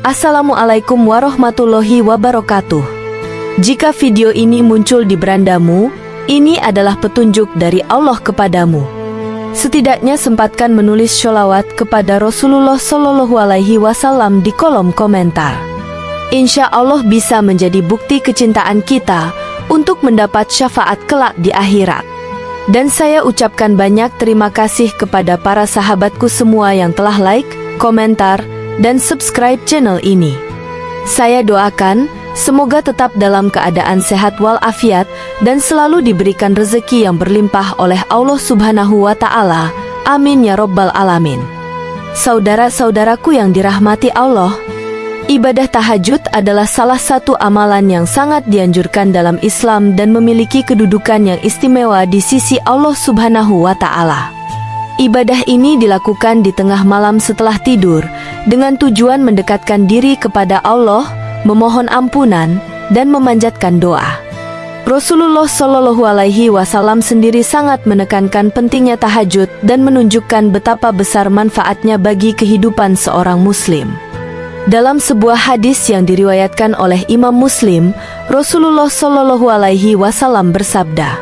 Assalamualaikum warahmatullahi wabarakatuh. Jika video ini muncul di berandamu, ini adalah petunjuk dari Allah kepadamu. Setidaknya sempatkan menulis sholawat kepada Rasulullah Shallallahu Alaihi Wasallam di kolom komentar. Insya Allah bisa menjadi bukti kecintaan kita untuk mendapat syafaat kelak di akhirat. Dan saya ucapkan banyak terima kasih kepada para sahabatku semua yang telah like, komentar, dan subscribe channel ini. Saya doakan semoga tetap dalam keadaan sehat walafiat dan selalu diberikan rezeki yang berlimpah oleh Allah Subhanahu wa Ta'ala. Amin ya Rabbal Alamin. Saudara-saudaraku yang dirahmati Allah, ibadah tahajud adalah salah satu amalan yang sangat dianjurkan dalam Islam dan memiliki kedudukan yang istimewa di sisi Allah Subhanahu wa Ta'ala. Ibadah ini dilakukan di tengah malam setelah tidur dengan tujuan mendekatkan diri kepada Allah, memohon ampunan, dan memanjatkan doa. Rasulullah Shallallahu Alaihi Wasallam sendiri sangat menekankan pentingnya tahajud dan menunjukkan betapa besar manfaatnya bagi kehidupan seorang muslim. Dalam sebuah hadis yang diriwayatkan oleh Imam Muslim, Rasulullah Shallallahu Alaihi Wasallam bersabda,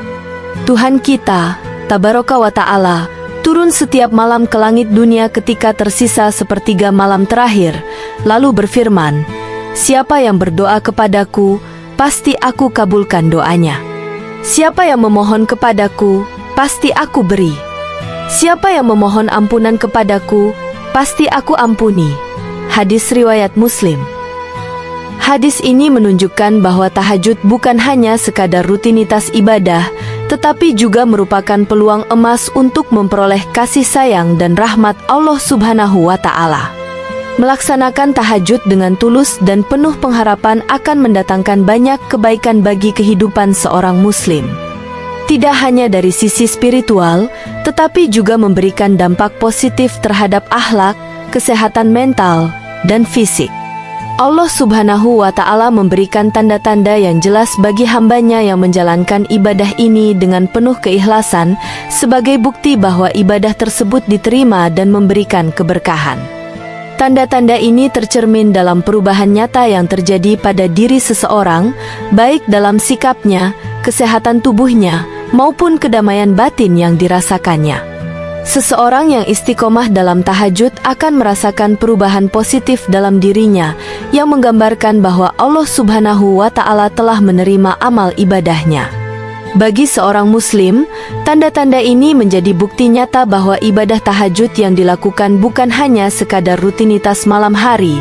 "Tuhan kita, Tabaraka wa Ta'ala, turun setiap malam ke langit dunia ketika tersisa sepertiga malam terakhir, lalu berfirman, siapa yang berdoa kepadaku, pasti aku kabulkan doanya. Siapa yang memohon kepadaku, pasti aku beri. Siapa yang memohon ampunan kepadaku, pasti aku ampuni." Hadis riwayat Muslim. Hadis ini menunjukkan bahwa tahajud bukan hanya sekadar rutinitas ibadah, tetapi juga merupakan peluang emas untuk memperoleh kasih sayang dan rahmat Allah Subhanahu wa Ta'ala. Melaksanakan tahajud dengan tulus dan penuh pengharapan akan mendatangkan banyak kebaikan bagi kehidupan seorang muslim. Tidak hanya dari sisi spiritual, tetapi juga memberikan dampak positif terhadap akhlak, kesehatan mental, dan fisik. Allah Subhanahu wa Ta'ala memberikan tanda-tanda yang jelas bagi hambanya yang menjalankan ibadah ini dengan penuh keikhlasan sebagai bukti bahwa ibadah tersebut diterima dan memberikan keberkahan. Tanda-tanda ini tercermin dalam perubahan nyata yang terjadi pada diri seseorang, baik dalam sikapnya, kesehatan tubuhnya, maupun kedamaian batin yang dirasakannya. Seseorang yang istiqomah dalam tahajud akan merasakan perubahan positif dalam dirinya yang menggambarkan bahwa Allah Subhanahu wa Ta'ala telah menerima amal ibadahnya. Bagi seorang muslim, tanda-tanda ini menjadi bukti nyata bahwa ibadah tahajud yang dilakukan bukan hanya sekadar rutinitas malam hari,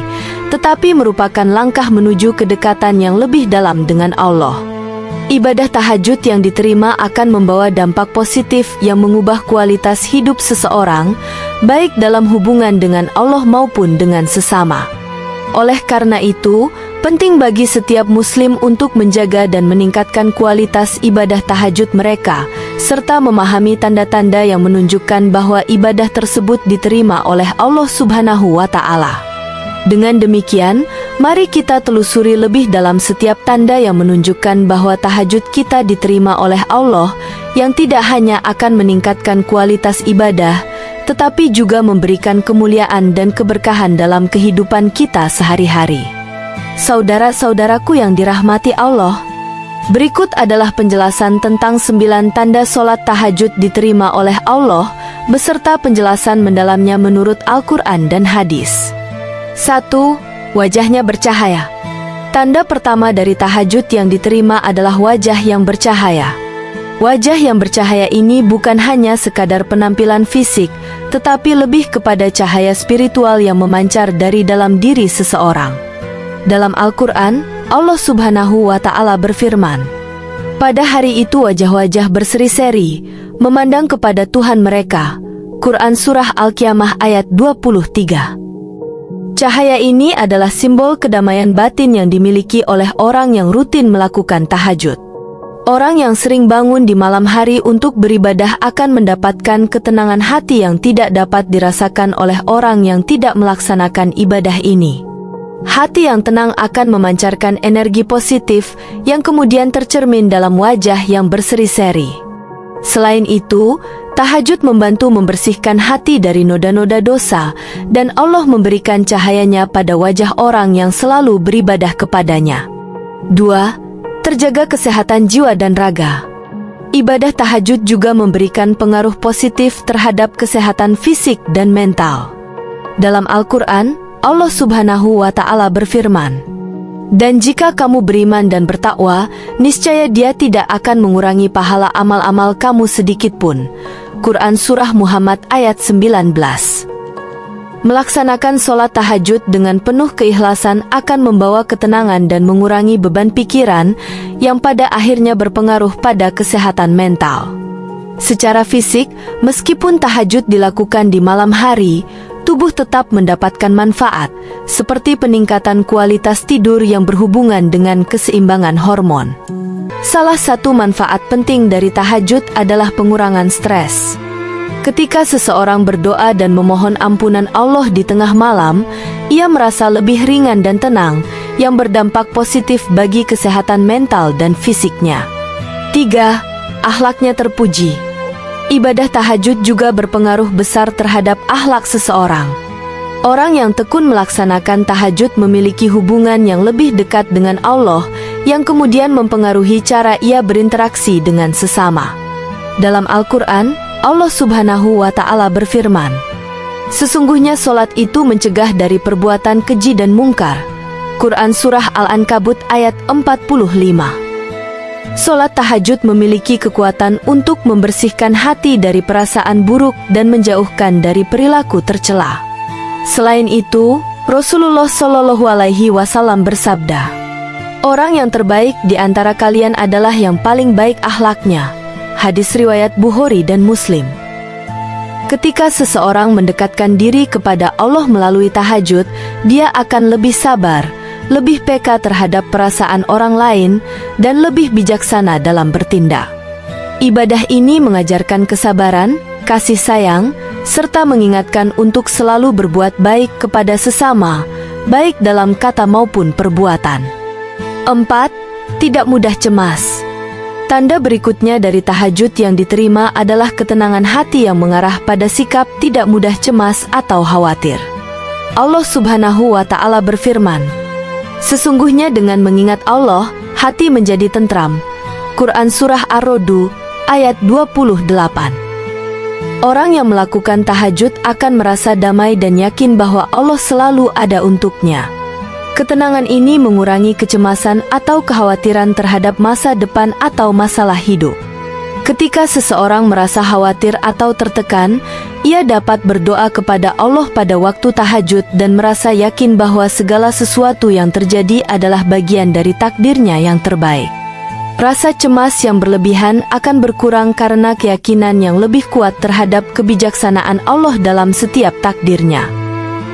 tetapi merupakan langkah menuju kedekatan yang lebih dalam dengan Allah. Ibadah tahajud yang diterima akan membawa dampak positif yang mengubah kualitas hidup seseorang, baik dalam hubungan dengan Allah maupun dengan sesama. Oleh karena itu, penting bagi setiap muslim untuk menjaga dan meningkatkan kualitas ibadah tahajud mereka, serta memahami tanda-tanda yang menunjukkan bahwa ibadah tersebut diterima oleh Allah Subhanahu wa Ta'ala. Dengan demikian, mari kita telusuri lebih dalam setiap tanda yang menunjukkan bahwa tahajud kita diterima oleh Allah, yang tidak hanya akan meningkatkan kualitas ibadah, tetapi juga memberikan kemuliaan dan keberkahan dalam kehidupan kita sehari-hari. Saudara-saudaraku yang dirahmati Allah, berikut adalah penjelasan tentang 9 tanda solat tahajud diterima oleh Allah, beserta penjelasan mendalamnya menurut Al-Quran dan hadis. 1. Wajahnya bercahaya. Tanda pertama dari tahajud yang diterima adalah wajah yang bercahaya. Wajah yang bercahaya ini bukan hanya sekadar penampilan fisik, tetapi lebih kepada cahaya spiritual yang memancar dari dalam diri seseorang. Dalam Al-Quran, Allah Subhanahu wa Ta'ala berfirman, "Pada hari itu wajah-wajah berseri-seri, memandang kepada Tuhan mereka." Quran Surah Al-Qiyamah ayat 23. Cahaya ini adalah simbol kedamaian batin yang dimiliki oleh orang yang rutin melakukan tahajud. Orang yang sering bangun di malam hari untuk beribadah akan mendapatkan ketenangan hati yang tidak dapat dirasakan oleh orang yang tidak melaksanakan ibadah ini. Hati yang tenang akan memancarkan energi positif yang kemudian tercermin dalam wajah yang berseri-seri. Selain itu, tahajud membantu membersihkan hati dari noda-noda dosa, dan Allah memberikan cahayanya pada wajah orang yang selalu beribadah kepadanya. 2. Terjaga kesehatan jiwa dan raga. Ibadah tahajud juga memberikan pengaruh positif terhadap kesehatan fisik dan mental. Dalam Al-Quran, Allah Subhanahu wa Ta'ala berfirman, "Dan jika kamu beriman dan bertakwa, niscaya Dia tidak akan mengurangi pahala amal-amal kamu sedikit pun." Quran Surah Muhammad ayat 19. Melaksanakan sholat tahajud dengan penuh keikhlasan akan membawa ketenangan dan mengurangi beban pikiran yang pada akhirnya berpengaruh pada kesehatan mental. Secara fisik, meskipun tahajud dilakukan di malam hari, tubuh tetap mendapatkan manfaat, seperti peningkatan kualitas tidur yang berhubungan dengan keseimbangan hormon. Salah satu manfaat penting dari tahajud adalah pengurangan stres. Ketika seseorang berdoa dan memohon ampunan Allah di tengah malam, ia merasa lebih ringan dan tenang, yang berdampak positif bagi kesehatan mental dan fisiknya. 3. Akhlaknya terpuji. Ibadah tahajud juga berpengaruh besar terhadap akhlak seseorang. Orang yang tekun melaksanakan tahajud memiliki hubungan yang lebih dekat dengan Allah, yang kemudian mempengaruhi cara ia berinteraksi dengan sesama. Dalam Al-Quran, Allah Subhanahu wa Ta'ala berfirman, "Sesungguhnya solat itu mencegah dari perbuatan keji dan mungkar." Quran Surah Al-Ankabut ayat 45. Solat tahajud memiliki kekuatan untuk membersihkan hati dari perasaan buruk dan menjauhkan dari perilaku tercela. Selain itu, Rasulullah Shallallahu Alaihi Wasallam bersabda, "Orang yang terbaik di antara kalian adalah yang paling baik akhlaknya." Hadis riwayat Bukhari dan Muslim. Ketika seseorang mendekatkan diri kepada Allah melalui tahajud, dia akan lebih sabar, lebih peka terhadap perasaan orang lain, dan lebih bijaksana dalam bertindak. Ibadah ini mengajarkan kesabaran, kasih sayang, serta mengingatkan untuk selalu berbuat baik kepada sesama, baik dalam kata maupun perbuatan. 4. Tidak mudah cemas. Tanda berikutnya dari tahajud yang diterima adalah ketenangan hati yang mengarah pada sikap tidak mudah cemas atau khawatir. Allah Subhanahu wa Ta'ala berfirman, "Sesungguhnya dengan mengingat Allah, hati menjadi tentram." Quran Surah Ar-Ra'd ayat 28. Orang yang melakukan tahajud akan merasa damai dan yakin bahwa Allah selalu ada untuknya. Ketenangan ini mengurangi kecemasan atau kekhawatiran terhadap masa depan atau masalah hidup. Ketika seseorang merasa khawatir atau tertekan, ia dapat berdoa kepada Allah pada waktu tahajud dan merasa yakin bahwa segala sesuatu yang terjadi adalah bagian dari takdirnya yang terbaik. Rasa cemas yang berlebihan akan berkurang karena keyakinan yang lebih kuat terhadap kebijaksanaan Allah dalam setiap takdirnya.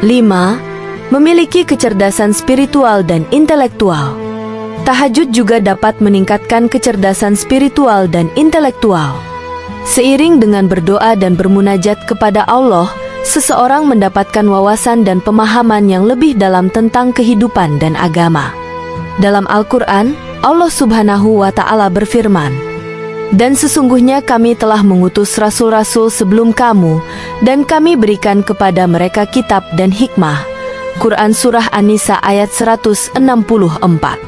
5. Memiliki kecerdasan spiritual dan intelektual. Tahajud juga dapat meningkatkan kecerdasan spiritual dan intelektual. Seiring dengan berdoa dan bermunajat kepada Allah, seseorang mendapatkan wawasan dan pemahaman yang lebih dalam tentang kehidupan dan agama. Dalam Al-Quran, Allah Subhanahu wa Ta'ala berfirman, "Dan sesungguhnya kami telah mengutus rasul-rasul sebelum kamu, dan kami berikan kepada mereka kitab dan hikmah." Quran Surah An-Nisa ayat 164.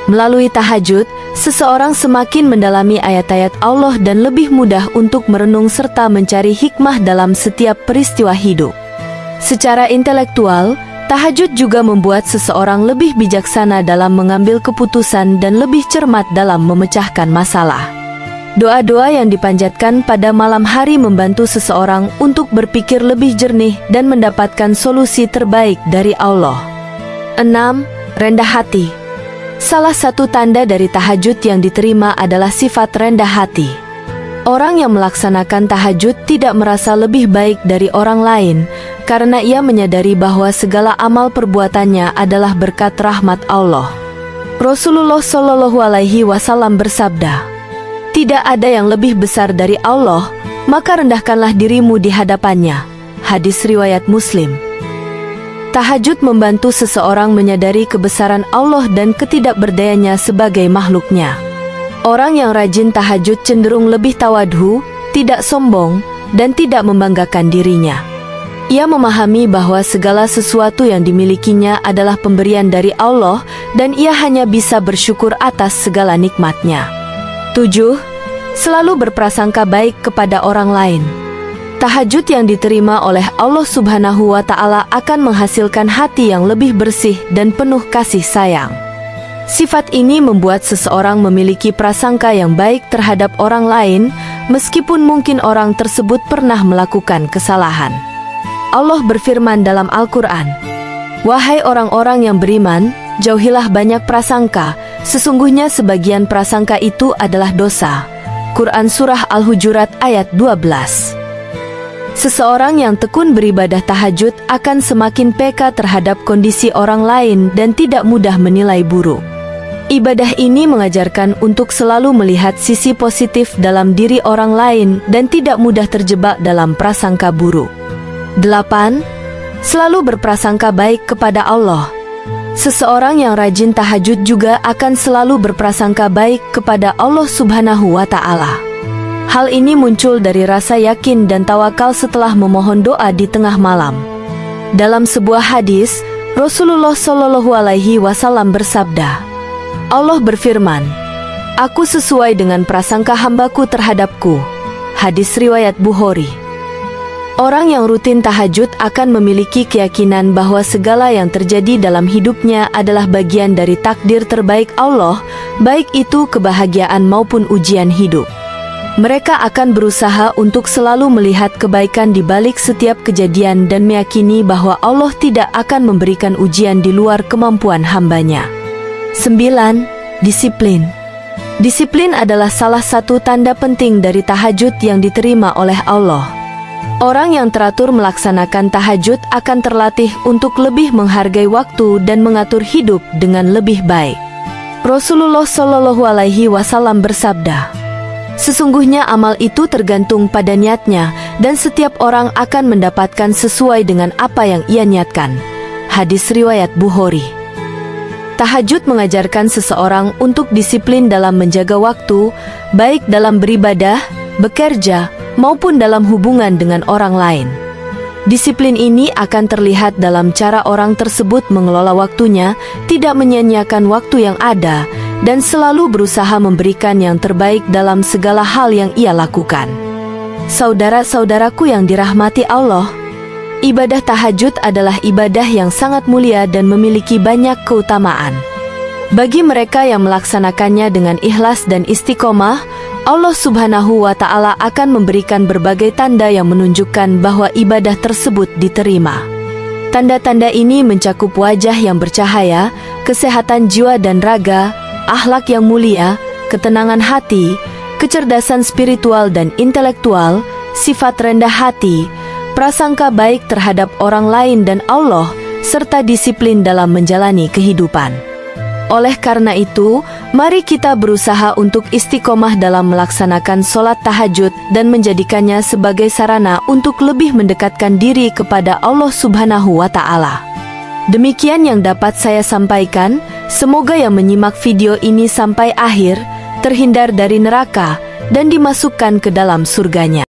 Melalui tahajud, seseorang semakin mendalami ayat-ayat Allah dan lebih mudah untuk merenung serta mencari hikmah dalam setiap peristiwa hidup. Secara intelektual, tahajud juga membuat seseorang lebih bijaksana dalam mengambil keputusan dan lebih cermat dalam memecahkan masalah. Doa-doa yang dipanjatkan pada malam hari membantu seseorang untuk berpikir lebih jernih dan mendapatkan solusi terbaik dari Allah. 6. Rendah hati. Salah satu tanda dari tahajud yang diterima adalah sifat rendah hati. Orang yang melaksanakan tahajud tidak merasa lebih baik dari orang lain, karena ia menyadari bahwa segala amal perbuatannya adalah berkat rahmat Allah. Rasulullah Shallallahu Alaihi Wasallam bersabda, "Tidak ada yang lebih besar dari Allah, maka rendahkanlah dirimu di hadapannya." Hadis riwayat Muslim. Tahajud membantu seseorang menyadari kebesaran Allah dan ketidakberdayanya sebagai makhluknya. Orang yang rajin tahajud cenderung lebih tawadhu, tidak sombong, dan tidak membanggakan dirinya. Ia memahami bahwa segala sesuatu yang dimilikinya adalah pemberian dari Allah dan ia hanya bisa bersyukur atas segala nikmatnya. 7. Selalu berprasangka baik kepada orang lain. Tahajud yang diterima oleh Allah Subhanahu wa Ta'ala akan menghasilkan hati yang lebih bersih dan penuh kasih sayang. Sifat ini membuat seseorang memiliki prasangka yang baik terhadap orang lain, meskipun mungkin orang tersebut pernah melakukan kesalahan. Allah berfirman dalam Al-Quran, "Wahai orang-orang yang beriman, jauhilah banyak prasangka, sesungguhnya sebagian prasangka itu adalah dosa." Quran Surah Al-Hujurat ayat 12. Seseorang yang tekun beribadah tahajud akan semakin peka terhadap kondisi orang lain dan tidak mudah menilai buruk. Ibadah ini mengajarkan untuk selalu melihat sisi positif dalam diri orang lain dan tidak mudah terjebak dalam prasangka buruk. 8. Selalu berprasangka baik kepada Allah. Seseorang yang rajin tahajud juga akan selalu berprasangka baik kepada Allah Subhanahu wa Ta'ala. Hal ini muncul dari rasa yakin dan tawakal setelah memohon doa di tengah malam. Dalam sebuah hadis, Rasulullah Shallallahu Alaihi Wasallam bersabda, Allah berfirman, "Aku sesuai dengan prasangka hambaku terhadapku." Hadis riwayat Bukhari. Orang yang rutin tahajud akan memiliki keyakinan bahwa segala yang terjadi dalam hidupnya adalah bagian dari takdir terbaik Allah, baik itu kebahagiaan maupun ujian hidup. Mereka akan berusaha untuk selalu melihat kebaikan di balik setiap kejadian dan meyakini bahwa Allah tidak akan memberikan ujian di luar kemampuan hambanya. 9. Disiplin. Disiplin adalah salah satu tanda penting dari tahajud yang diterima oleh Allah. Orang yang teratur melaksanakan tahajud akan terlatih untuk lebih menghargai waktu dan mengatur hidup dengan lebih baik. Rasulullah Shallallahu Alaihi Wasallam bersabda, "Sesungguhnya amal itu tergantung pada niatnya dan setiap orang akan mendapatkan sesuai dengan apa yang ia niatkan." Hadis riwayat Bukhari. Tahajud mengajarkan seseorang untuk disiplin dalam menjaga waktu, baik dalam beribadah, bekerja, maupun dalam hubungan dengan orang lain. Disiplin ini akan terlihat dalam cara orang tersebut mengelola waktunya, tidak menyia-nyiakan waktu yang ada, dan selalu berusaha memberikan yang terbaik dalam segala hal yang ia lakukan. Saudara-saudaraku yang dirahmati Allah, ibadah tahajud adalah ibadah yang sangat mulia dan memiliki banyak keutamaan. Bagi mereka yang melaksanakannya dengan ikhlas dan istiqomah, Allah Subhanahu wa Ta'ala akan memberikan berbagai tanda yang menunjukkan bahwa ibadah tersebut diterima. Tanda-tanda ini mencakup wajah yang bercahaya, kesehatan jiwa dan raga, akhlak yang mulia, ketenangan hati, kecerdasan spiritual dan intelektual, sifat rendah hati, prasangka baik terhadap orang lain dan Allah, serta disiplin dalam menjalani kehidupan. Oleh karena itu, mari kita berusaha untuk istiqomah dalam melaksanakan sholat tahajud dan menjadikannya sebagai sarana untuk lebih mendekatkan diri kepada Allah Subhanahu wa Ta'ala. Demikian yang dapat saya sampaikan, semoga yang menyimak video ini sampai akhir, terhindar dari neraka dan dimasukkan ke dalam surganya.